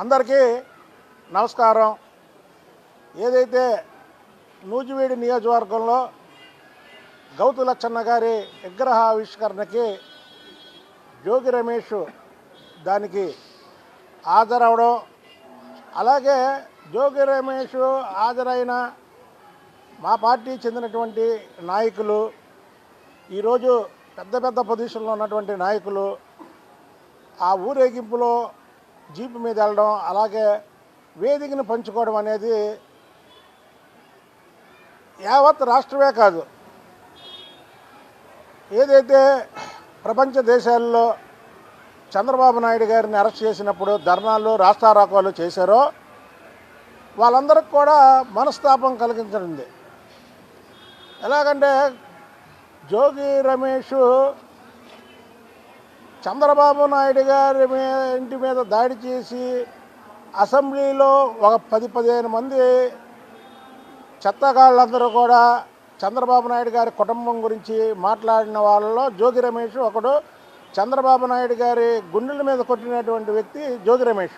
అందరికీ నమస్కారం. ఏదైతే నూజివీడు నియోజకవర్గంలో గౌతు లచ్చన్న గారి విగ్రహ ఆవిష్కరణకి జోగి రమేష్ దానికి హాజరవడం, అలాగే జోగి రమేష్ హాజరైన మా పార్టీ చెందినటువంటి నాయకులు, ఈరోజు పెద్ద పెద్ద పొజిషన్లో ఉన్నటువంటి నాయకులు ఆ ఊరేగింపులో జీపు మీద వెళ్ళడం, అలాగే వేదికను పంచుకోవడం అనేది యావత్ రాష్ట్రమే కాదు, ఏదైతే ప్రపంచ దేశాల్లో చంద్రబాబు నాయుడు గారిని అరెస్ట్ చేసినప్పుడు ధర్నాలు రాస్తారోకోలు చేశారో వాళ్ళందరికీ కూడా మనస్తాపం కలిగించనుంది. ఎలాగంటే జోగి రమేష్ చంద్రబాబు నాయుడు గారి ఇంటి మీద దాడి చేసి అసెంబ్లీలో ఒక 10-15 మంది చెత్తగాళ్ళందరూ కూడా చంద్రబాబు నాయుడు గారి కుటుంబం గురించి మాట్లాడిన వాళ్ళలో జోగి రమేష్ ఒకడు. చంద్రబాబు నాయుడు గారి గుండెల మీద కొట్టినటువంటి వ్యక్తి జోగి రమేష్.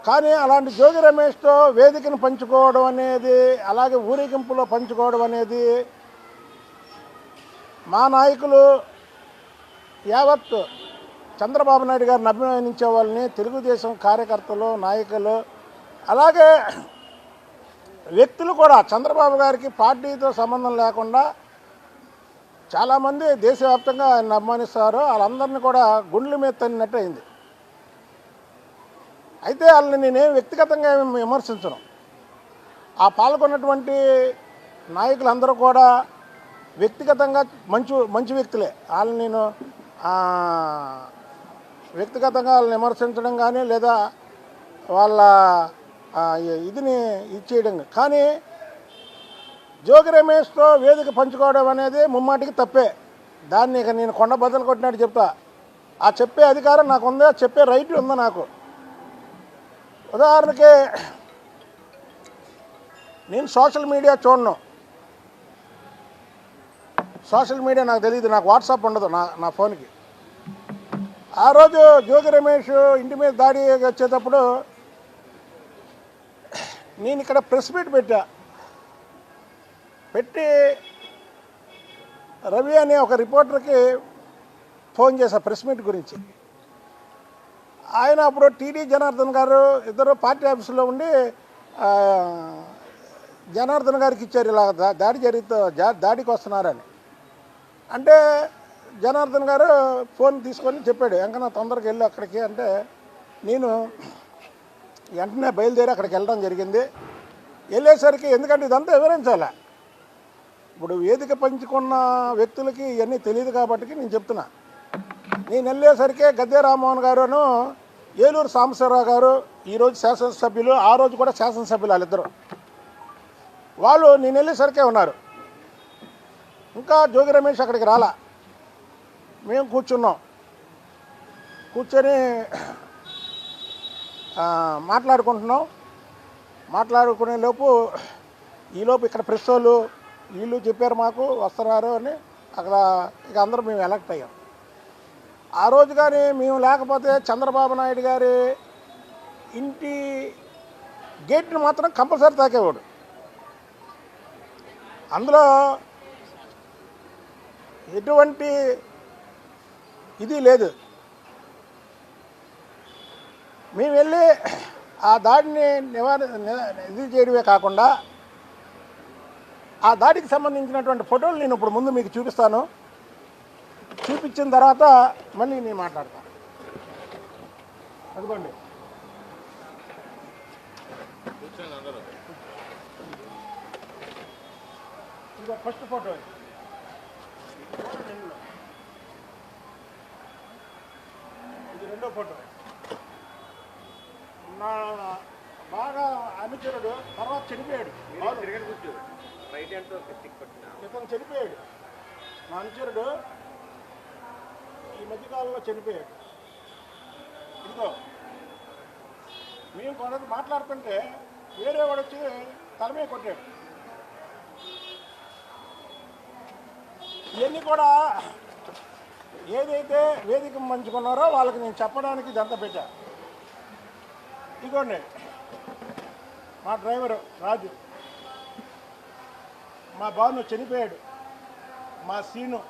కానీ అలాంటి జోగి రమేష్తో వేదికను పంచుకోవడం అనేది, అలాగే ఊరేగింపులో పంచుకోవడం అనేది మా నాయకులు యావత్ చంద్రబాబు నాయుడు గారిని అభిమానించే వాళ్ళని, తెలుగుదేశం కార్యకర్తలు, నాయకులు, అలాగే వ్యక్తులు కూడా చంద్రబాబు గారికి పార్టీతో సంబంధం లేకుండా చాలామంది దేశవ్యాప్తంగా ఆయన అభిమానిస్తారు. వాళ్ళందరినీ కూడా గుండెల మీద తన్నినట్టు అయింది. అయితే వాళ్ళని నేనేం వ్యక్తిగతంగా విమర్శించను. ఆ పాల్గొన్నటువంటి నాయకులందరూ కూడా వ్యక్తిగతంగా మంచి వ్యక్తులే. వాళ్ళని నేను వ్యక్తిగతంగా వాళ్ళని విమర్శించడం కానీ, లేదా వాళ్ళ ఇదిని ఇచ్చేయడం కానీ, జోగి రమేష్తో వేదిక పంచుకోవడం అనేది ముమ్మాటికి తప్పే. దాన్ని ఇక నేను కొండ బద్దలు కొట్టినట్టు చెప్తా. ఆ చెప్పే అధికారం నాకు ఉంది, ఆ చెప్పే రైట్ ఉంది నాకు. ఉదాహరణకి నేను సోషల్ మీడియా చూడను. సోషల్ మీడియా నాకు తెలియదు, నాకు వాట్సాప్ ఉండదు నా ఫోన్కి. ఆ రోజు జోగి రమేష్ ఇంటి మీద దాడి వచ్చేటప్పుడు నేను ఇక్కడ ప్రెస్ మీట్ పెట్టి రవి అనే ఒక రిపోర్టర్కి ఫోన్ చేశా ప్రెస్ మీట్ గురించి. ఆయన అప్పుడు టీడీ జనార్దన్ గారు ఇద్దరు పార్టీ ఆఫీసులో ఉండి జనార్దన్ గారికి ఇచ్చారు, ఇలా దాడికి వస్తున్నారని. అంటే జనార్దన్ గారు ఫోన్ తీసుకొని చెప్పాడు, ఎంకన్నా తొందరగా వెళ్ళు అక్కడికి అంటే, నేను వెంటనే బయలుదేరి అక్కడికి వెళ్ళడం జరిగింది. వెళ్ళేసరికి, ఎందుకంటే ఇదంతా వివరించాలి, ఇప్పుడు వేదిక పంచుకున్న వ్యక్తులకి ఇవన్నీ తెలియదు కాబట్టి నేను చెప్తున్నా. నేను వెళ్ళేసరికి గద్దె రామ్మోహన్ గారును ఏలూరు సాంబశివరావు గారు, ఈరోజు శాసనసభ్యులు, ఆ రోజు కూడా శాసనసభ్యులు వాళ్ళిద్దరు, వాళ్ళు నేను వెళ్ళేసరికే ఉన్నారు. ఇంకా జోగి రమేష్ అక్కడికి రాలా. మేము కూర్చొని మాట్లాడుకునే లోపు ఈలోపు ఇక్కడ ప్రెస్ వాళ్ళు వీళ్ళు చెప్పారు మాకు వస్తున్నారు అని. అక్కడ ఇక అందరూ మేము ఎలక్ట్ అయ్యాం. ఆ రోజు కానీ మేము లేకపోతే చంద్రబాబు నాయుడు గారి ఇంటి గేట్ని మాత్రం కంపల్సరీ తాకేవాడు. అందులో ఎటువంటి ఇది లేదు. మేము వెళ్ళి ఆ దాడిని ఇది చేయడమే కాకుండా, ఆ దాడికి సంబంధించినటువంటి ఫోటోలు నేను ఇప్పుడు ముందు మీకు చూపిస్తాను. చూపించిన తర్వాత మళ్ళీ నేను మాట్లాడతాను. అదిగోండి, ఇదిగో ఫస్ట్ ఫోటో, ఇది రెండో ఫోటో. నా బాగా అనుచరుడు తర్వాత చనిపోయాడు, క్రితం చనిపోయాడు. నా అనుచరుడు ఈ మధ్యకాలంలో చనిపోయాడు. ఇదిగో మేము కొంత మాట్లాడుతుంటే వేరే వాడు వచ్చి తలమే కొట్టాడు. ఇవన్నీ కూడా ఏదైతే వేదిక పంచుకున్నారో వాళ్ళకి నేను చెప్పడానికి ఇదంతా పెట్టా. ఇదిగోండి మా డ్రైవరు రాజు, మా భాను చనిపోయాడు, మా సీను.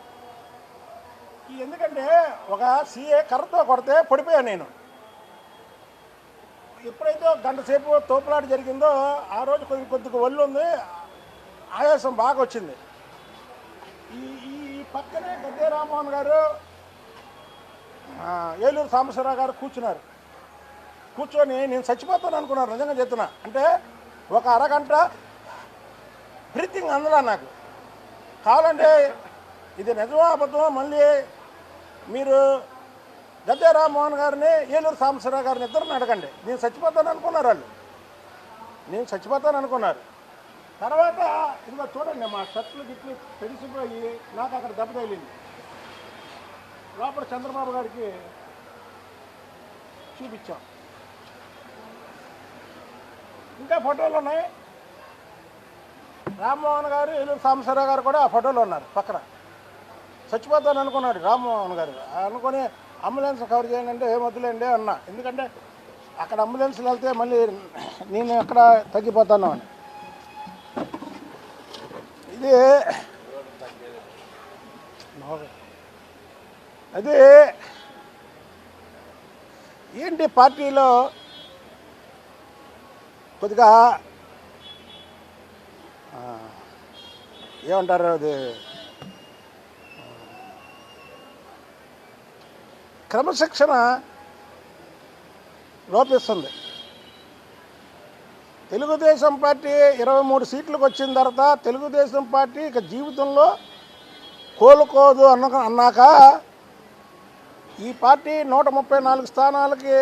ఎందుకంటే ఒక సీఏ కర్రతో కొడితే పడిపోయాను నేను. ఎప్పుడైతే గంట సేపు తోపులాట జరిగిందో ఆ రోజు కొద్దిగా ఒళ్ళు ఉంది, ఆయాసం బాగా వచ్చింది. ఈ ఈ పక్కనే గద్దే రామ్మోహన్ గారు, ఏలూరు సాంబశివరావు గారు కూర్చున్నారు. కూర్చొని నేను చచ్చిపోతాను అనుకున్నాను, నిజంగా చెప్తున్నా. అంటే ఒక అరగంట బ్రీతింగ్ అందలా నాకు. కావాలంటే ఇది నిజమా అబద్ధమా మళ్ళీ మీరు గద్దే రామ్మోహన్ గారిని, ఏలూరు సాంబశివరావు గారిని ఇద్దరిని అడగండి. నేను చచ్చిపోతాను అనుకున్నారు వాళ్ళు, నేను చచ్చిపోతాను అనుకున్నారు. తర్వాత ఇదిగో చూడండి, మా షర్ట్లు గిట్లు తెలిసిపోయి నాకు అక్కడ దెబ్బ తగిలింది. లోపల చంద్రబాబు గారికి చూపించాం. ఇంకా ఫోటోలు ఉన్నాయి. రామ్మోహన్ గారు, ఏలూరు సాంబశివరావు గారు కూడా ఆ ఫోటోలో ఉన్నారు పక్కన. చచ్చిపోతాను అనుకున్నాడు రామ్మోహన్ గారు. అనుకుని అంబులెన్స్ కవర్ చేయండి, ఏం వద్దులేండి అన్నా. ఎందుకంటే అక్కడ అంబులెన్స్లు వెళ్తే మళ్ళీ నేను ఎక్కడ తగ్గిపోతాను అని. ఇది అది ఏంటి పార్టీలో కొద్దిగా ఏమంటారు, అది క్రమశిక్షణ లోపిస్తుంది. తెలుగుదేశం పార్టీ 23 సీట్లకు వచ్చిన తర్వాత తెలుగుదేశం పార్టీ ఇక జీవితంలో కోలుకోదు అన్నాక ఈ పార్టీ 134 స్థానాలకి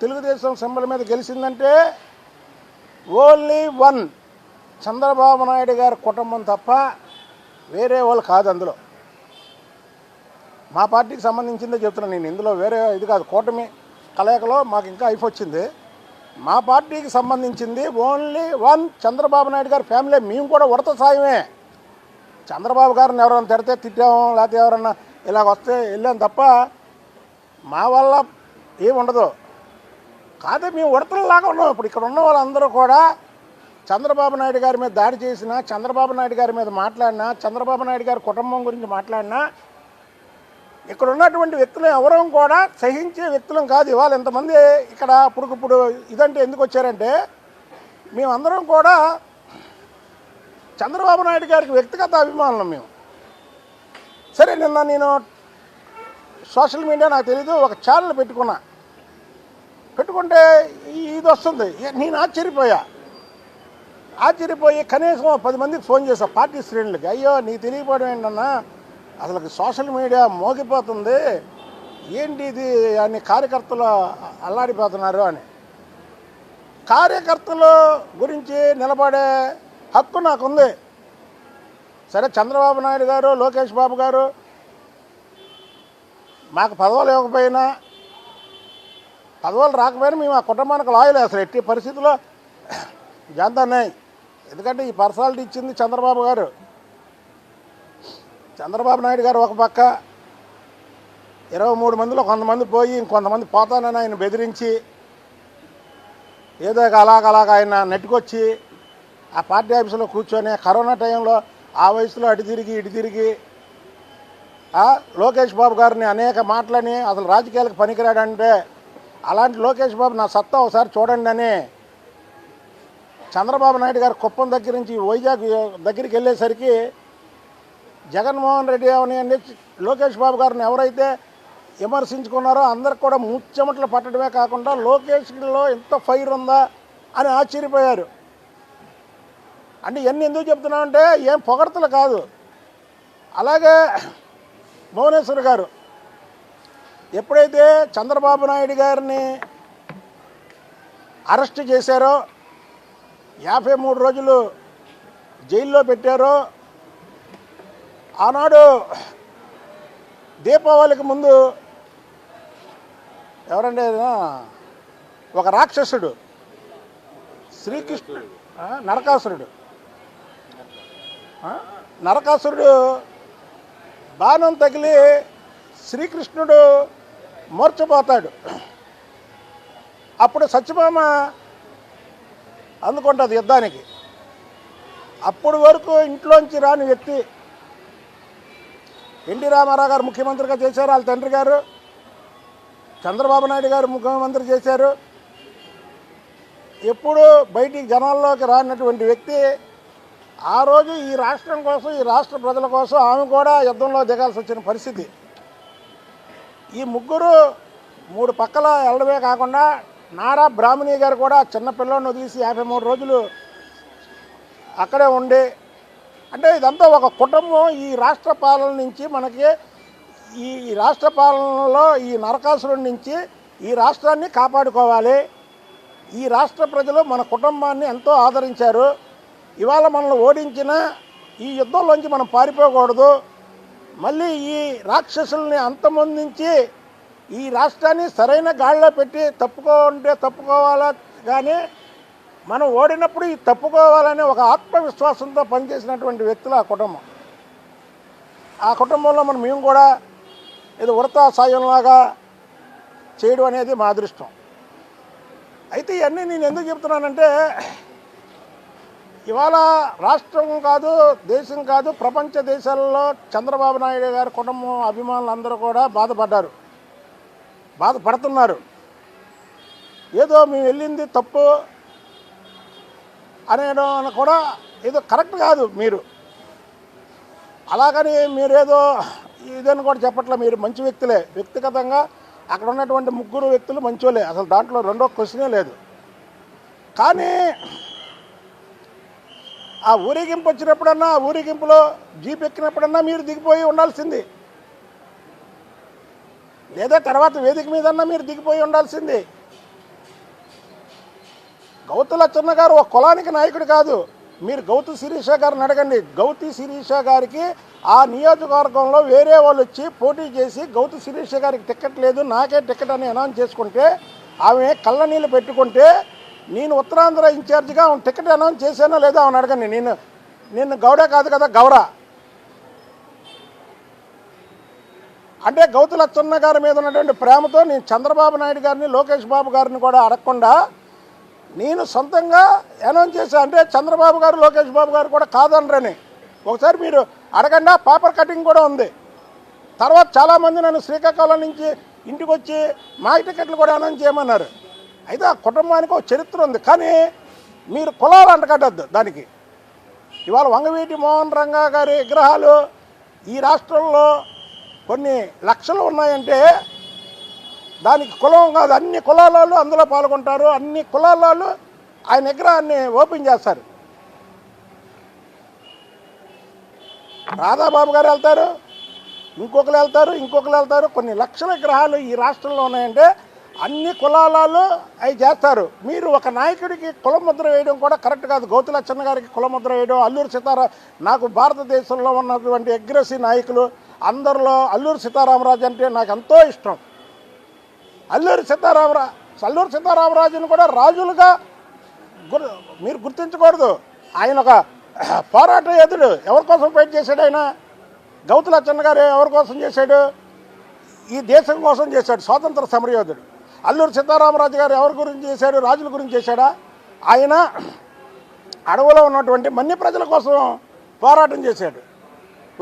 తెలుగుదేశం సింబల్ మీద గెలిచిందంటే ఓన్లీ వన్ చంద్రబాబు నాయుడు గారి కుటుంబం తప్ప వేరే వాళ్ళు కాదు. అందులో మా పార్టీకి సంబంధించిందే చెప్తున్నాను నేను, ఇందులో వేరే ఇది కాదు. కూటమి కలయికలో మాకు ఇంకా అయిపోయింది. మా పార్టీకి సంబంధించింది ఓన్లీ వన్ చంద్రబాబు నాయుడు గారి ఫ్యామిలీ. మేము కూడా ఉడత సాయమే. చంద్రబాబు గారిని ఎవరైనా తిడితే తిట్టాము, లేకపోతే ఎవరన్నా ఇలాగ వస్తే వెళ్ళాం తప్ప మా వల్ల ఏముండదు. కాదే మేము ఉడతలలాగా ఉన్నాం. ఇప్పుడు ఇక్కడ ఉన్న వాళ్ళందరూ కూడా చంద్రబాబు నాయుడు గారి మీద దాడి చేసినా, చంద్రబాబు నాయుడు గారి మీద మాట్లాడినా, చంద్రబాబు నాయుడు గారి కుటుంబం గురించి మాట్లాడినా, ఇక్కడ ఉన్నటువంటి వ్యక్తులు ఎవరూ కూడా సహించే వ్యక్తులం కాదు. ఇవాళ ఇంతమంది ఇక్కడ ఇప్పుడు ఇదంటే ఎందుకు వచ్చారంటే మేమందరం కూడా చంద్రబాబు నాయుడు గారికి వ్యక్తిగత అభిమానులం మేము. సరే, నిన్న నేను సోషల్ మీడియా నాకు తెలీదు ఒక ఛానల్ పెట్టుకుంటే ఇది వస్తుంది. నేను ఆశ్చర్యపోయి కనీసం 10 మందికి ఫోన్ చేశాను పార్టీ శ్రేణులకి. అయ్యో నీకు తెలియకపోవడం ఏంటన్నా, అసలు సోషల్ మీడియా మోగిపోతుంది, ఏంటి ఇది అని కార్యకర్తలు అల్లాడిపోతున్నారు అని. కార్యకర్తల గురించి నిలబడే హక్కు నాకుంది. సరే, చంద్రబాబు నాయుడు గారు, లోకేష్ బాబు గారు మాకు పదవులు ఇవ్వకపోయినా, పదవులు రాకపోయినా మేము ఆ కుటుంబానికి లాయలే. అసలు ఎట్టి పరిస్థితుల్లో జాంతాన్నాయి. ఎందుకంటే ఈ పర్సనాలిటీ ఇచ్చింది చంద్రబాబు గారు. చంద్రబాబు నాయుడు గారు ఒక పక్క 23 మందిలో కొంతమంది పోయి ఇంకొంతమంది పోతానని ఆయన బెదిరించి ఏదో అలాగ ఆయన నెట్టుకొచ్చి ఆ పార్టీ ఆఫీసులో కూర్చొని కరోనా టైంలో ఆ వయసులో అటు తిరిగి లోకేష్ బాబు గారిని అనేక మాటలని అసలు రాజకీయాలకు పనికిరాడంటే అలాంటి లోకేష్ బాబు నా సత్తా ఒకసారి చూడండి అని చంద్రబాబు నాయుడు గారు కుప్పం దగ్గర నుంచి వైజాగ్ దగ్గరికి వెళ్ళేసరికి జగన్మోహన్ రెడ్డి అవనియండి, లోకేష్ బాబు గారిని ఎవరైతే విమర్శించుకున్నారో అందరికి కూడా ముచ్చెమట్లు పట్టడమే కాకుండా లోకేష్లో ఎంత ఫైర్ ఉందా అని ఆశ్చర్యపోయారు. అంటే ఇవన్నీ ఎందుకు చెప్తున్నామంటే ఏం పొగడతలు కాదు. అలాగే భువనేశ్వర్ గారు ఎప్పుడైతే చంద్రబాబు నాయుడు గారిని అరెస్ట్ చేశారో, 53 రోజులు జైల్లో పెట్టారో, ఆనాడు దీపావళికి ముందు ఎవరంటే ఒక రాక్షసుడు శ్రీకృష్ణుడు, నరకాసురుడు బాణం తగిలి శ్రీకృష్ణుడు మూర్ఛపోతాడు. అప్పుడు సత్యభామ అందుకుంటుంది యుద్ధానికి. అప్పుడు వరకు ఇంట్లోంచి రాని వ్యక్తి ఎన్టీ రామారావు గారు ముఖ్యమంత్రిగా చేశారు, వాళ్ళ తండ్రి గారు చంద్రబాబు నాయుడు గారు ముఖ్యమంత్రి చేశారు. ఎప్పుడు బయటికి జనాల్లోకి రానటువంటి వ్యక్తి ఆ రోజు ఈ రాష్ట్రం కోసం, ఈ రాష్ట్ర ప్రజల కోసం ఆమె కూడా యుద్ధంలో దిగాల్సి వచ్చిన పరిస్థితి. ఈ ముగ్గురు మూడు పక్కల వెళ్ళడమే కాకుండా నారా బ్రాహ్మణి గారు కూడా చిన్నపిల్లని వదిలేసి 53 రోజులు అక్కడే ఉండి, అంటే ఇదంతా ఒక కుటుంబం. ఈ రాష్ట్ర పాలన నుంచి మనకి ఈ రాష్ట్ర పాలనలో ఈ నరకాసురుడి నుంచి ఈ రాష్ట్రాన్ని కాపాడుకోవాలి. ఈ రాష్ట్ర ప్రజలు మన కుటుంబాన్ని ఎంతో ఆదరించారు. ఇవాళ మనల్ని ఓడించిన ఈ యుద్ధంలోంచి మనం పారిపోకూడదు. మళ్ళీ ఈ రాక్షసుల్ని అంతమొందించి ఈ రాష్ట్రాన్ని సరైన గాడిలో పెట్టి తప్పుకోవాలా, కానీ మనం ఓడినప్పుడు ఈ తప్పుకోవాలనే ఒక ఆత్మవిశ్వాసంతో పనిచేసినటువంటి వ్యక్తులు ఆ కుటుంబం. ఆ కుటుంబంలో మేము కూడా ఏదో వృతా సాయంలాగా చేయడం అనేది మా అదృష్టం. అయితే ఇవన్నీ నేను ఎందుకు చెప్తున్నానంటే, ఇవాళ రాష్ట్రం కాదు, దేశం కాదు, ప్రపంచ దేశాలలో చంద్రబాబు నాయుడు గారి కుటుంబం అభిమానులు అందరూ కూడా బాధపడుతున్నారు. ఏదో మేము వెళ్ళింది తప్పు అనేయడం కూడా ఏదో కరెక్ట్ కాదు. మీరు అలాగని మీరేదో ఇదని కూడా చెప్పట్లే. మీరు మంచి వ్యక్తులే, వ్యక్తిగతంగా అక్కడ ఉన్నటువంటి ముగ్గురు వ్యక్తులు మంచోళ్ళే, అసలు దాంట్లో రెండో క్వశ్చనే లేదు. కానీ ఆ ఊరేగింపు వచ్చినప్పుడన్నా, ఆ ఊరేగింపులో జీప్ ఎక్కినప్పుడన్నా మీరు దిగిపోయి ఉండాల్సింది, లేదా తర్వాత వేదిక మీదన్నా మీరు దిగిపోయి ఉండాల్సింది. గౌతు లచ్చన్న గారు ఒక కులానికి నాయకుడు కాదు. మీరు గౌతు శిరీష గారిని అడగండి. గౌతు శిరీష గారికి ఆ నియోజకవర్గంలో వేరే వాళ్ళు వచ్చి పోటీ చేసి గౌతు శిరీష గారికి టికెట్ లేదు, నాకే టికెట్ అని అనౌన్స్ చేసుకుంటే, ఆమె కళ్ళ నీళ్ళు పెట్టుకుంటే, నేను ఉత్తరాంధ్ర ఇన్ఛార్జిగా ఆమె టికెట్ అనౌన్స్ చేశానో లేదో ఆమెను అడగండి. నేను గౌడ కాదు కదా, గౌరా. అంటే గౌతు లచ్చన్న గారి మీద ఉన్నటువంటి ప్రేమతో నేను చంద్రబాబు నాయుడు గారిని, లోకేష్ బాబు గారిని కూడా అడగకుండా నేను సొంతంగా అనౌన్స్ చేశాను. అంటే చంద్రబాబు గారు, లోకేష్ బాబు గారు కూడా కాదనరని ఒకసారి మీరు అడగండి. పేపర్ కటింగ్ కూడా ఉంది. తర్వాత చాలామంది నన్ను శ్రీకాకుళం నుంచి ఇంటికి వచ్చి మా టికెట్లు కూడా అనౌన్స్ చేయమన్నారు. అయితే ఆ కుటుంబానికి ఒక చరిత్ర ఉంది. కానీ మీరు కులాలు అంటకట్టద్దు దానికి. ఇవాళ వంగవీటి మోహన్ రంగా గారి విగ్రహాలు ఈ రాష్ట్రంలో కొన్ని లక్షలు ఉన్నాయంటే దానికి కులం కాదు, అన్ని కులాల వాళ్ళు అందులో పాల్గొంటారు. అన్ని కులాల వాళ్ళు ఆయన విగ్రహాన్ని ఓపెన్ చేస్తారు. రాధాబాబు గారు వెళ్తారు, ఇంకొకరు వెళ్తారు. కొన్ని లక్షల విగ్రహాలు ఈ రాష్ట్రంలో ఉన్నాయంటే అన్ని కులాలలో అవి చేస్తారు. మీరు ఒక నాయకుడికి కులముద్ర వేయడం కూడా కరెక్ట్ కాదు. గౌతు లచ్చన్న గారికి కులముద్ర వేయడం, అల్లూరి సీతారాం, నాకు భారతదేశంలో ఉన్నటువంటి అగ్రెసివ్ నాయకులు అందరిలో అల్లూరి సీతారామరాజు అంటే నాకు ఎంతో ఇష్టం. అల్లూరి సీతారామరాజును కూడా రాజులుగా మీరు గుర్తించకూడదు. ఆయన ఒక పోరాట యోధుడు. ఎవరి కోసం ఫైట్ చేశాడు ఆయన? గౌతు లచ్చన్న గారు ఎవరి కోసం చేశాడు? ఈ దేశం కోసం చేశాడు, స్వాతంత్ర సమరయోధుడు. అల్లూరి సీతారామరాజు గారు ఎవరి గురించి చేశాడు? రాజుల గురించి చేశాడా? ఆయన అడవులో ఉన్నటువంటి మన్ని ప్రజల కోసం పోరాటం చేశాడు.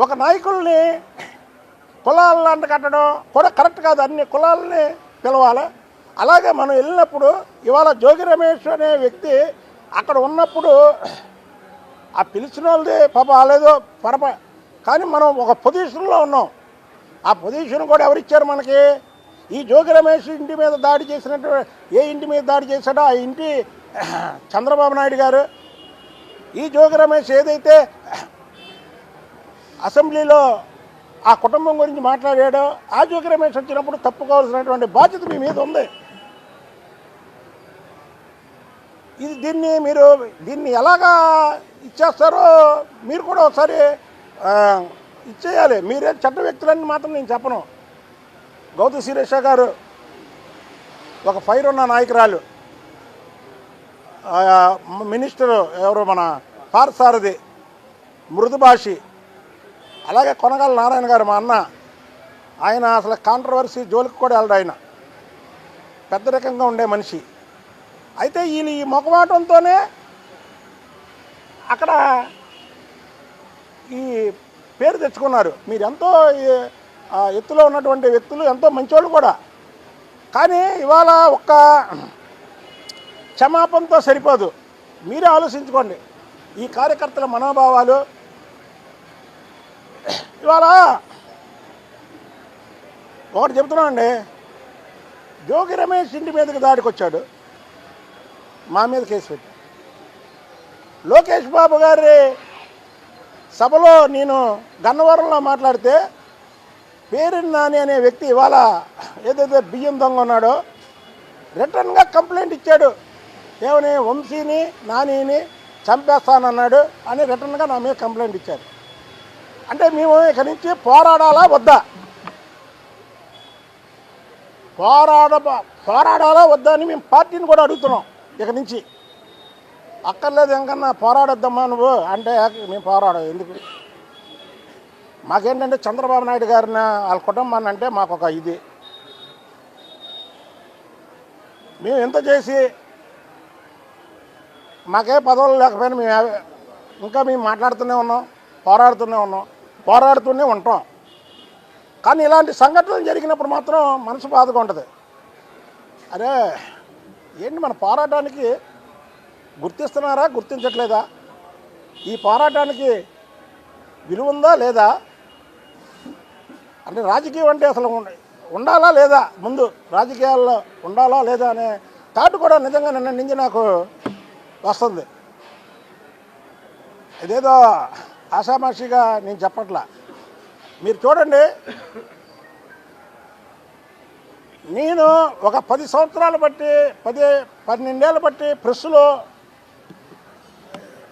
ఒక నాయకుల్ని కులాలను అంటకట్టడం కూడా కరెక్ట్ కాదు. అన్ని కులాలని పిలవాలి. అలాగే మనం వెళ్ళినప్పుడు ఇవాళ జోగి రమేష్ అనే వ్యక్తి అక్కడ ఉన్నప్పుడు ఆ పిలిచిన వాళ్ళది పాప ఆలేదో కానీ మనం ఒక పొజిషన్లో ఉన్నాం. ఆ పొజిషన్ కూడా ఎవరిచ్చారు మనకి? ఈ జోగి రమేష్ ఇంటి మీద దాడి చేసినట్టు, ఏ ఇంటి మీద దాడి చేశాడో ఆ ఇంటి చంద్రబాబు నాయుడు గారు. ఈ జోగి రమేష్ ఏదైతే అసెంబ్లీలో ఆ కుటుంబం గురించి మాట్లాడాడో, ఆ జోగి రమేష్ వచ్చినప్పుడు తప్పుకోవాల్సినటువంటి బాధ్యత మీ మీద ఉంది. దీన్ని ఎలాగా ఇచ్చేస్తారో మీరు కూడా ఒకసారి ఇచ్చేయాలి. మీరే చట్ట వ్యక్తులని మాత్రం నేను చెప్పను. గౌతు శిరీష గారు ఒక ఫైర్ ఉన్న నాయకురాలు, మినిస్టర్ ఎవరు మన పార్థసారథి, మృదుభాషి, అలాగే కొనగాల నారాయణ గారు మా అన్న. ఆయన అసలు కాంట్రవర్సీ జోలికి కూడా వెళ్ళడు. ఆయన పెద్ద రకంగా ఉండే మనిషి. అయితే వీళ్ళు ఈ మొఖమాటంతోనే అక్కడ ఈ పేరు తెచ్చుకున్నారు. మీరు ఎంతో ఎత్తులో ఉన్నటువంటి వ్యక్తులు, ఎంతో మంచోళ్ళు కూడా. కానీ ఇవాళ ఒక్క క్షమాపణతో సరిపోదు. మీరే ఆలోచించుకోండి ఈ కార్యకర్తల మనోభావాలు. ఇవాళ ఒకటి చెప్తున్నానండి, జోగి రమేష్ ఇంటి మీదకి దాడికి వచ్చాడు, మా మీద కేసు పెట్టి. లోకేష్ బాబు గారి సభలో నేను గన్నవరంలో మాట్లాడితే పేరుని నాని అనే వ్యక్తి ఇవాళ ఏదైతే బియ్యం దొంగ ఉన్నాడో రిటర్న్గా కంప్లైంట్ ఇచ్చాడు. ఏమని, వంశీని నానిని చంపేస్తానన్నాడు అని రిటర్న్గా నా మీద కంప్లైంట్ ఇచ్చారు. అంటే మేము ఇక నుంచి పోరాడాలా వద్దా, పోరాడాలా వద్దా అని మేము పార్టీని కూడా అడుగుతున్నాం. ఇక నుంచి అక్కర్లేదు ఇంకన్నా పోరాడొద్దమ్మా నువ్వు అంటే మేము పోరాడం ఎందుకు. మాకేంటంటే చంద్రబాబు నాయుడు గారిని వాళ్ళ కుటుంబాన్ని అంటే మాకు ఒక ఇది. మేము ఎంత చేసి మాకే పదవులు లేకపోయినా మేము ఇంకా మేము మాట్లాడుతూనే ఉన్నాం, పోరాడుతూనే ఉంటాం. కానీ ఇలాంటి సంఘటనలు జరిగినప్పుడు మాత్రం మనసు బాధగా ఉంటుంది. అరే ఏంటి మన పోరాటానికి గుర్తిస్తున్నారా, గుర్తించట్లేదా? ఈ పోరాటానికి విలువ ఉందా లేదా? అంటే రాజకీయం అంటే అసలు ఉండాలా లేదా, ముందు రాజకీయాల్లో ఉండాలా లేదా అనే థాట్ కూడా నిజంగా నిన్న నుంచి నాకు వస్తుంది. ఇదేదో ఆషామాషిగా నేను చెప్పట్లా. మీరు చూడండి, నేను ఒక 10 సంవత్సరాలు బట్టి 12 ఏళ్ళు బట్టి ప్రెస్లో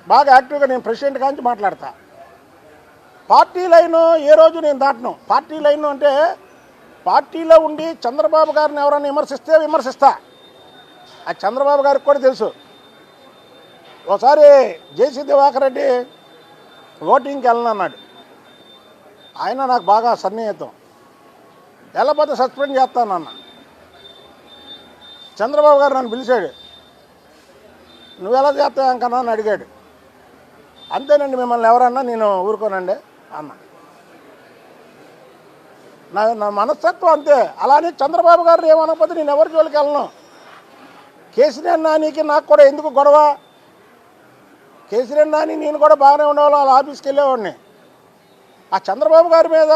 బాగా యాక్టివ్గా నేను ప్రెసిడెంట్ కాంచి మాట్లాడతా. పార్టీ లైను ఏ రోజు నేను దాటను. పార్టీ లైను అంటే పార్టీలో ఉండి చంద్రబాబు గారిని ఎవరైనా విమర్శిస్తా. అది చంద్రబాబు గారికి కూడా తెలుసు. ఒకసారి జేసీ దివాకర్ రెడ్డి ఓటింగ్కి వెళ్ళనన్నాడు. ఆయన నాకు బాగా సన్నిహితం. వెళ్ళకపోతే సస్పెండ్ చేస్తానన్నా. చంద్రబాబు గారు నన్ను పిలిచాడు, నువ్వు ఎలా చేస్తావు అంకన్నా అని అడిగాడు. అంతేనండి, మిమ్మల్ని ఎవరన్నా నేను ఊరుకోనండి అన్న. నా మనస్తత్వం అంతే. అలానే చంద్రబాబు గారు ఏమనకపోతే నేను ఎవరి జోలికి వెళ్ళను. కేసీఆర్ నానికి నాకు కూడా ఎందుకు గొడవ? కేసీఆర్ నాని నేను కూడా బాగానే ఉండేవాళ్ళం, వాళ్ళ ఆఫీస్కి వెళ్ళేవాడిని. ఆ చంద్రబాబు గారి మీద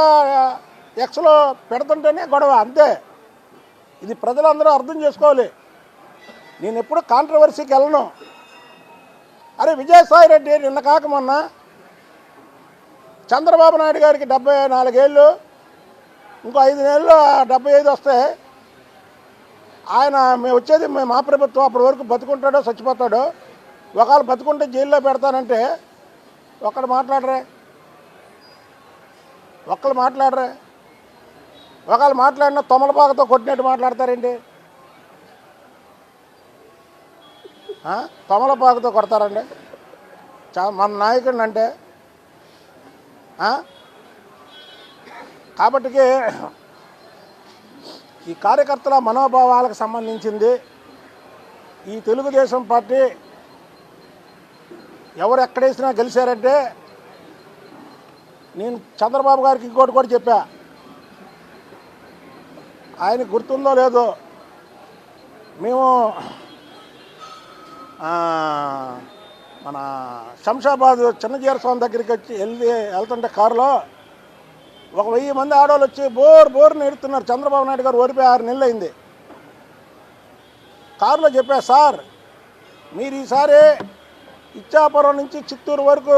ఎక్స్లో పెడుతుంటేనే గొడవ, అంతే. ఇది ప్రజలందరూ అర్థం చేసుకోవాలి. నేను ఎప్పుడు కాంట్రవర్సీకి వెళ్ళను. అరే విజయసాయి రెడ్డి నిన్న కాక మొన్న చంద్రబాబు నాయుడు గారికి 74 ఏళ్ళు, ఇంకో 5 నెలలు 75 వస్తాయి. ఆయన మేము వచ్చేది మా ప్రభుత్వం, అప్పటి వరకు బతుకుంటాడో చచ్చిపోతాడో. ఒకవేళ బతుకుంటే జైల్లో పెడతానంటే ఒక్కడు మాట్లాడరే. ఒకళ్ళు మాట్లాడినా తొమలపాకతో కొట్టినట్టు మాట్లాడతారండి. తొమలపాకతో కొడతారండి మన నాయకుడిని అంటే. కాబట్టి ఈ కార్యకర్తల మనోభావాలకు సంబంధించింది ఈ తెలుగుదేశం పార్టీ ఎవరు ఎక్కడేసినా గెలిచారంటే, నేను చంద్రబాబు గారికి ఇంకోటి కూడా చెప్పా, ఆయనకు గుర్తుందో లేదో, మేము మన శంషాబాద్ చిన్నజీర స్వామి దగ్గరికి వచ్చి వెళ్తుంటే కారులో 1000 మంది ఆడవాళ్ళు వచ్చి బోర్ని ఎడుతున్నారు. చంద్రబాబు నాయుడు గారు ఓడిపోయి 6 నెలలు అయింది. కారులో చెప్పా, సార్ మీరు ఈసారి ఇచ్చాపురం నుంచి చిత్తూరు వరకు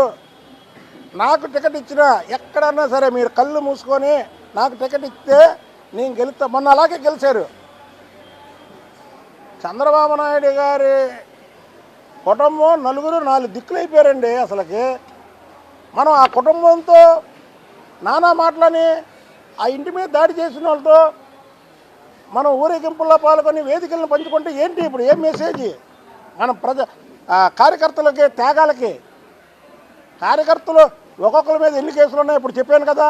నాకు టికెట్ ఇచ్చినా ఎక్కడన్నా సరే మీరు కళ్ళు మూసుకొని నాకు టికెట్ ఇస్తే నేను గెలుస్తా. మొన్న అలాగే గెలిచారు. చంద్రబాబు నాయుడు గారి కుటుంబం 4 దిక్కులు అయిపోయారండి. అసలుకి మనం ఆ కుటుంబంతో నానా మాటలని ఆ ఇంటి మీద దాడి చేసిన వాళ్ళతో మనం ఊరేగింపుల్లో పాల్గొని వేదికలను పంచుకుంటే ఏంటి ఇప్పుడు ఏం మెసేజ్ మనం కార్యకర్తలకి త్యాగాలకి? కార్యకర్తలు ఒక్కొక్కరి మీద ఎన్ని కేసులు ఉన్నాయి ఇప్పుడు చెప్పాను కదా.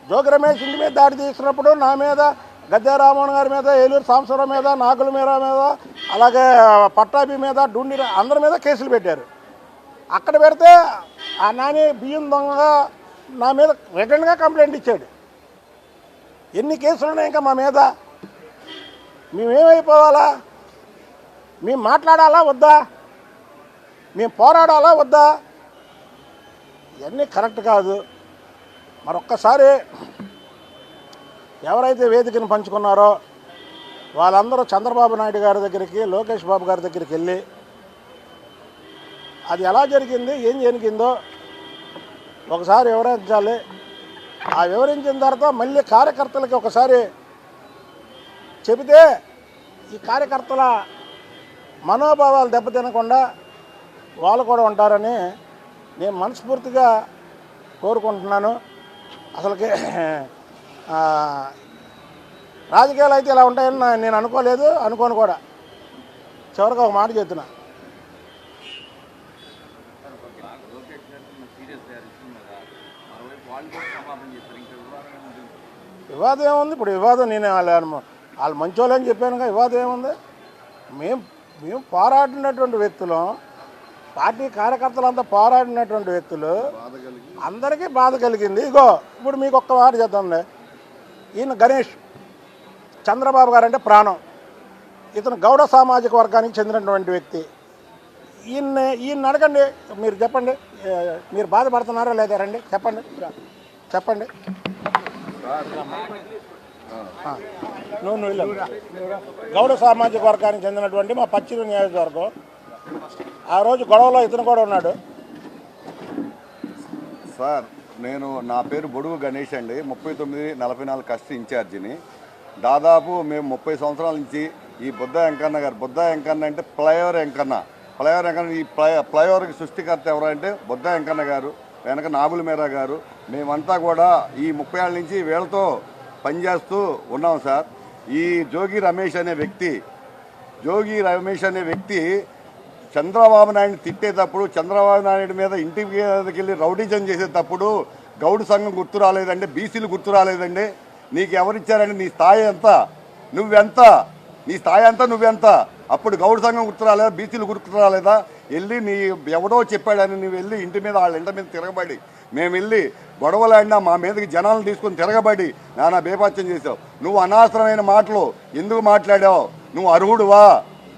జోగి రమేష్ ఇంటి మీద దాడి చేసినప్పుడు నా మీద, గద్దె రామ్మోహన్ గారి మీద, ఏలూరు సాంబశివరావు మీద, నాగుల మీద, అలాగే పట్టాభి మీద డూండి అందరి మీద కేసులు పెట్టారు. అక్కడ పెడితే ఆ నాని బియ్యం దొంగగా నా మీద రిటర్న్గా కంప్లైంట్ ఇచ్చాడు. ఎన్ని కేసులు ఉన్నాయి ఇంకా మా మీద? మేమేమైపోవాలా? మేము మాట్లాడాలా వద్దా? మేము పోరాడాలా వద్దా? ఇవన్నీ కరెక్ట్ కాదు. మరొక్కసారి ఎవరైతే వేదికను పంచుకున్నారో వాళ్ళందరూ చంద్రబాబు నాయుడు గారి దగ్గరికి, లోకేష్ బాబు గారి దగ్గరికి వెళ్ళి అది ఎలా జరిగింది, ఏం జరిగిందో ఒకసారి వివరించాలి. ఆ వివరించిన తర్వాత మళ్ళీ కార్యకర్తలకి ఒకసారి చెబితే ఈ కార్యకర్తల మనోభావాలు దెబ్బతినకుండా వాళ్ళు కూడా ఉంటారని నేను మనస్ఫూర్తిగా కోరుకుంటున్నాను. అసలుకి రాజకీయాలు అయితే ఇలా ఉంటాయని నేను అనుకోలేదు, అనుకోను కూడా. చివరిగా ఒక మాట చెప్తున్నా, వివాదం ఏముంది? ఇప్పుడు వివాదం నేను వాళ్ళు మంచోళ్ళని చెప్పానుగా, వివాదం ఏముంది? మేము పోరాడినటువంటి వ్యక్తులు, పార్టీ కార్యకర్తలంతా పోరాడినటువంటి వ్యక్తులు, అందరికీ బాధ కలిగింది. ఇగో ఇప్పుడు మీకు ఒక్క మాట చెప్తాండి. ఈయన గణేష్, చంద్రబాబు గారు అంటే ప్రాణం. ఇతను గౌడ సామాజిక వర్గానికి చెందినటువంటి వ్యక్తి. ఈయన అడగండి, మీరు చెప్పండి, మీరు బాధపడుతున్నారా లేదా? రండి చెప్పండి, చెప్పండి. నువ్వు వెళ్ళు. గౌడ సామాజిక వర్గానికి చెందినటువంటి మా పశ్చిమ నియోజకవర్గం. ఆ రోజు గొడవలో ఇతను కూడా ఉన్నాడు. సార్, నా పేరు బొడుగు గణేష్ అండి. 3944 కష్ట ఇన్ఛార్జిని. దాదాపు మేము 30 సంవత్సరాల నుంచి ఈ బుద్ధ వెంకన్న గారు, బుద్ధ వెంకన్న అంటే ఫ్లైఓవర్ వెంకన్న, ఈ ఫ్లైఓవర్కి సృష్టికర్త ఎవరంటే బుద్ధ వెంకన్న గారు, వెనక నాగుల మీరా గారు. మేమంతా కూడా ఈ 30 ఏళ్ళ నుంచి వీళ్ళతో పనిచేస్తూ ఉన్నాం సార్. ఈ జోగి రమేష్ అనే వ్యక్తి చంద్రబాబు నాయుడిని తిట్టేటప్పుడు, చంద్రబాబు నాయుడు మీద ఇంటి మీదకి వెళ్ళి రౌడీజం చేసేటప్పుడు గౌడు సంఘం గుర్తు రాలేదండి, బీసీలు గుర్తు రాలేదండి. నీకు ఎవరిచ్చారండి? నీ స్థాయి ఎంత, నువ్వెంత, నీ స్థాయి అంతా నువ్వెంత? అప్పుడు గౌడు సంఘం గుర్తు రాలేదా, బీసీలు గుర్తు రాలేదా? వెళ్ళి నీ ఎవడో చెప్పాడని నువ్వు వెళ్ళి ఇంటి మీద, వాళ్ళ ఇంటి మీద తిరగబడి, మేము వెళ్ళి గొడవలాడినా మా మీదకి జనాలను తీసుకొని తిరగబడి నానా బేపాత్యం చేసావు. నువ్వు అనవసరమైన మాటలు ఎందుకు మాట్లాడావు? నువ్వు అర్హుడువా?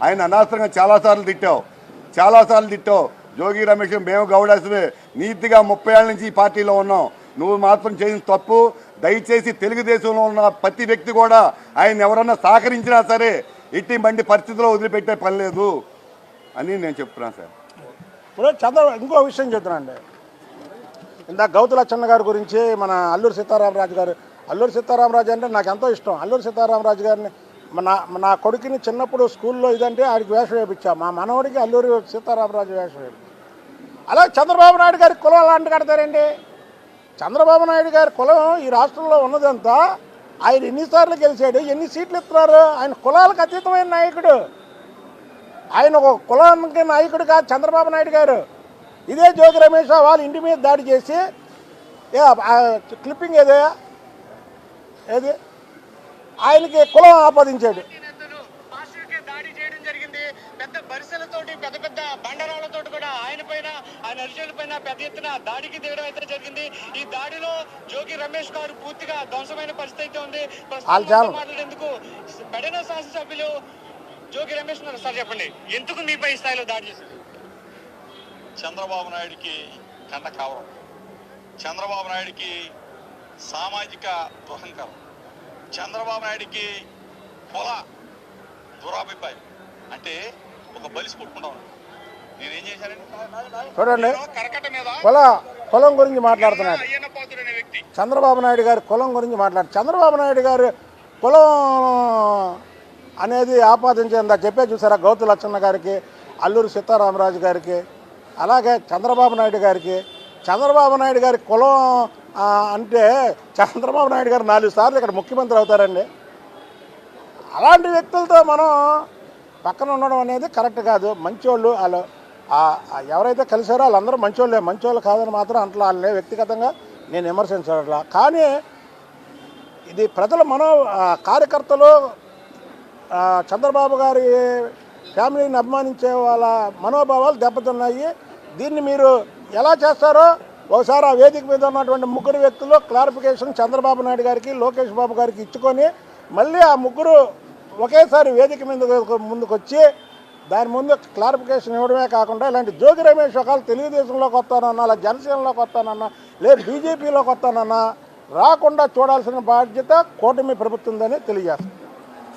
ఆయన అనవసరంగా చాలాసార్లు తిట్టావు. జోగి రమేష్, మేము గౌడాసువే నీతిగా 30 ఏళ్ళ నుంచి ఈ పార్టీలో ఉన్నాం. నువ్వు మాత్రం చేసిన తప్పు. దయచేసి తెలుగుదేశంలో ఉన్న ప్రతి వ్యక్తి కూడా ఆయన ఎవరన్నా సహకరించినా సరే ఇట్టి మండి పరిస్థితిలో వదిలిపెట్టే పని లేదు అని నేను చెప్తున్నాను సార్. ఇప్పుడు ఇంకో విషయం చెప్తున్నాండి. ఇందాక గౌతు లచ్చన్న గారి గురించి మన అల్లూరి సీతారామరాజు గారు, అల్లూరి సీతారామరాజు అంటే నాకు ఎంతో ఇష్టం. అల్లూరి సీతారామరాజు గారిని నా కొడుకుని చిన్నప్పుడు స్కూల్లో ఇదంటే ఆడికి వేషం వేయించా. మా మనవడికి అల్లూరి సీతారామరాజు వేషం వేయించా. అలా చంద్రబాబు నాయుడు గారి కులం అలాంటి కడతారండి. చంద్రబాబు నాయుడు గారి కులం ఈ రాష్ట్రంలో ఉన్నదంతా. ఆయన ఎన్నిసార్లు గెలిచాడు, ఎన్ని సీట్లు ఇస్తున్నారు? ఆయన కులాలకు అతీతమైన నాయకుడు. ఆయన ఒక కులానికి నాయకుడు కాదు చంద్రబాబు నాయుడు గారు. ఇదే జోగి రమేష్ వాళ్ళ ఇంటి మీద దాడి చేసి క్లిప్పింగ్ ఏది ఆయనకి కులం ఆపాదించాడు. పెద్ద పరిసలతోటి, పెద్ద పెద్ద బండరాళ్లతో కూడా ఆయన అనుచరుల పైన పెద్ద ఎత్తున దాడికి దిగడం అయితే జరిగింది. ఈ దాడిలో జోగి రమేష్ గారు పూర్తిగా ధ్వంసమైన పరిస్థితి అయితే ఉంది. మాట్లాడేందుకు పెడన శాసనసభ్యులు జోగి రమేష్ గారు, సార్ చెప్పండి, ఎందుకు మీపై స్థాయిలో దాడి చేశారు? చంద్రబాబు నాయుడికి కండ కావడం, చంద్రబాబు నాయుడికి సామాజిక దురహంకారం, చంద్రబాబు నాయుడికి కుల దురాభిప్రాయం. అంటే ఒక బలిసి కొట్టుకుంటా ఉన్నాడు. నేనేం చేశానండి? చూడండి, కులం గురించి మాట్లాడుతున్నాడు చంద్రబాబు నాయుడు గారు. కులం గురించి చంద్రబాబు నాయుడు గారు కులం అనేది ఆపాదించేందా చెప్పే చూసారా? గౌతు లచ్చన్న గారికి, అల్లూరి సీతారామరాజు గారికి, అలాగే చంద్రబాబు నాయుడు గారికి. చంద్రబాబు నాయుడు గారి కులం అంటే చంద్రబాబు నాయుడు గారు 4 సార్లు ఇక్కడ ముఖ్యమంత్రి అవుతారండి. అలాంటి వ్యక్తులతో మనం పక్కన ఉండడం అనేది కరెక్ట్ కాదు. మంచోళ్ళు వాళ్ళు ఎవరైతే కలిసారో వాళ్ళందరూ మంచోళ్ళు కాదని మాత్రం అంటలా. వాళ్ళని వ్యక్తిగతంగా నేను విమర్శించట్లా. కానీ ఇది ప్రజల కార్యకర్తలు చంద్రబాబు గారి ఫ్యామిలీని అభిమానించే వాళ్ళ మనోభావాలు దెబ్బతిన్నాయి. దీన్ని మీరు ఎలా చేస్తారో ఒకసారి ఆ వేదిక మీద ఉన్నటువంటి ముగ్గురు వ్యక్తులు క్లారిఫికేషన్ చంద్రబాబు నాయుడు గారికి, లోకేష్ బాబు గారికి ఇచ్చుకొని మళ్ళీ ఆ ముగ్గురు ఒకేసారి వేదిక మీద ముందుకు వచ్చి దాని ముందు క్లారిఫికేషన్ ఇవ్వడమే కాకుండా ఇలాంటి జోగి రమేష్ ఒకవేళ తెలుగుదేశంలోకి వస్తానన్నా, లేదా జనసేనలోకి వస్తానన్నా, లేదు బీజేపీలోకి వస్తానన్నా రాకుండా చూడాల్సిన బాధ్యత కూటమి ప్రభుత్వందని తెలియజేస్తుంది.